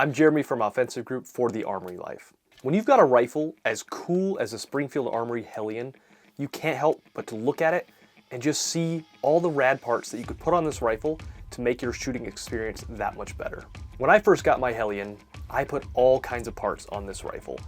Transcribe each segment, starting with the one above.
I'm Jeremy from Offensive Group for the Armory Life. When you've got a rifle as cool as a Springfield Armory Hellion, you can't help but to look at it and just see all the rad parts that you could put on this rifle to make your shooting experience that much better. When I first got my Hellion, I put all kinds of parts on this rifle.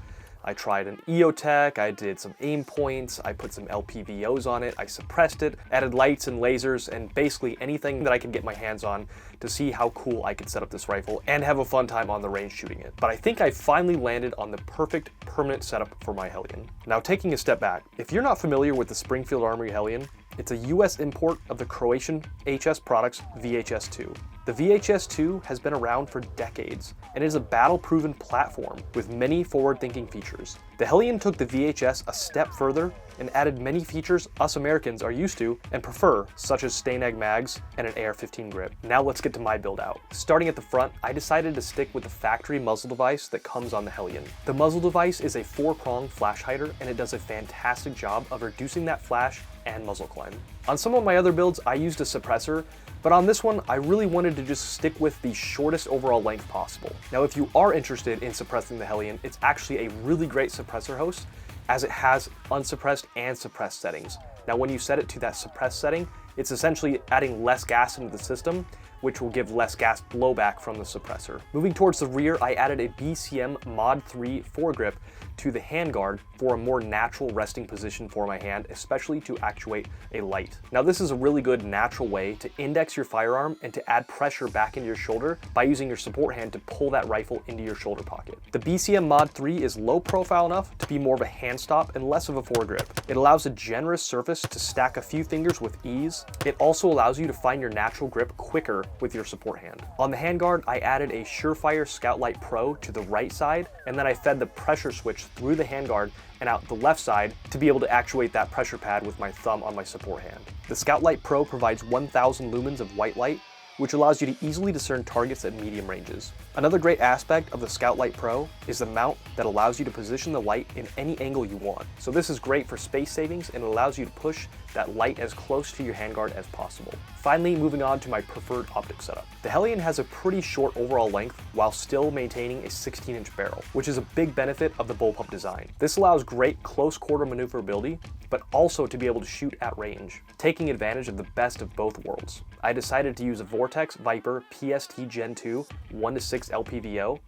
I tried an EOTech, I did some aim points, I put some LPVOs on it, I suppressed it, added lights and lasers, and basically anything that I could get my hands on to see how cool I could set up this rifle and have a fun time on the range shooting it. But I think I finally landed on the perfect permanent setup for my Hellion. Now, taking a step back, if you're not familiar with the Springfield Armory Hellion, it's a US import of the Croatian HS Products VHS-2. The VHS-2 has been around for decades and is a battle-proven platform with many forward-thinking features. The Hellion took the VHS a step further and added many features us Americans are used to and prefer, such as Stay-Neg mags and an AR-15 grip. Now let's get to my build out. Starting at the front, I decided to stick with the factory muzzle device that comes on the Hellion. The muzzle device is a 4-prong flash hider, and it does a fantastic job of reducing that flash and muzzle climb. On some of my other builds, I used a suppressor, but on this one, I really wanted to just stick with the shortest overall length possible. Now, if you are interested in suppressing the Hellion, it's actually a really great suppressor host, as it has unsuppressed and suppressed settings. Now, when you set it to that suppressed setting, it's essentially adding less gas into the system, which will give less gas blowback from the suppressor. Moving towards the rear, I added a BCM Mod 3 foregrip to the handguard for a more natural resting position for my hand, especially to actuate a light. Now, this is a really good natural way to index your firearm and to add pressure back into your shoulder by using your support hand to pull that rifle into your shoulder pocket. The BCM Mod 3 is low profile enough to be more of a hand stop and less of a foregrip. It allows a generous surface to stack a few fingers with ease. It also allows you to find your natural grip quicker with your support hand. On the handguard, I added a Surefire Scout Light Pro to the right side, and then I fed the pressure switch through the handguard and out the left side to be able to actuate that pressure pad with my thumb on my support hand. The Scout Light Pro provides 1000 lumens of white light, which allows you to easily discern targets at medium ranges. Another great aspect of the Scout Light Pro is the mount that allows you to position the light in any angle you want. So this is great for space savings and allows you to push that light as close to your handguard as possible. Finally, moving on to my preferred optic setup. The Hellion has a pretty short overall length while still maintaining a 16-inch barrel, which is a big benefit of the bullpup design. This allows great close quarter maneuverability, but also to be able to shoot at range, taking advantage of the best of both worlds. I decided to use a Vortex Viper PST Gen 2 1:6 LPVO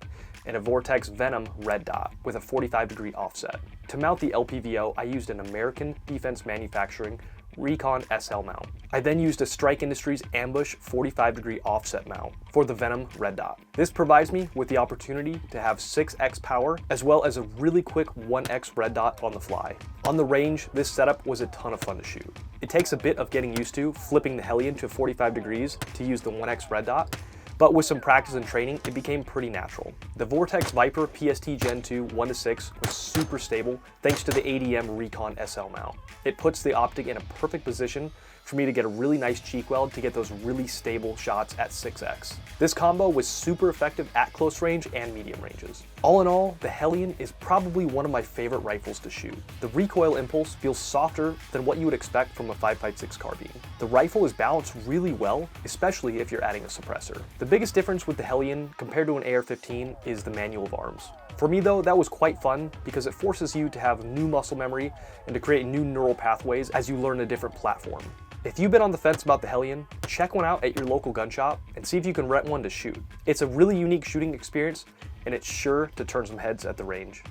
and a Vortex Venom Red Dot with a 45-degree offset. To mount the LPVO, I used an American Defense Manufacturing Recon SL mount. I then used a Strike Industries Ambush 45-degree offset mount for the Venom Red Dot. This provides me with the opportunity to have 6x power as well as a really quick 1x red dot on the fly. On the range, this setup was a ton of fun to shoot. It takes a bit of getting used to flipping the Hellion to 45 degrees to use the 1x red dot, but with some practice and training, it became pretty natural. The Vortex Viper PST Gen 2 1:6 was super stable thanks to the ADM Recon SL mount. It puts the Optic in a perfect position for me to get a really nice cheek weld to get those really stable shots at 6x. This combo was super effective at close range and medium ranges. All in all, the Hellion is probably one of my favorite rifles to shoot. The recoil impulse feels softer than what you would expect from a 5.56 carbine. The rifle is balanced really well, especially if you're adding a suppressor. The biggest difference with the Hellion compared to an AR-15 is the manual of arms. For me though, that was quite fun because it forces you to have new muscle memory and to create new neural pathways as you learn a different platform. If you've been on the fence about the Hellion, check one out at your local gun shop and see if you can rent one to shoot. It's a really unique shooting experience, and it's sure to turn some heads at the range.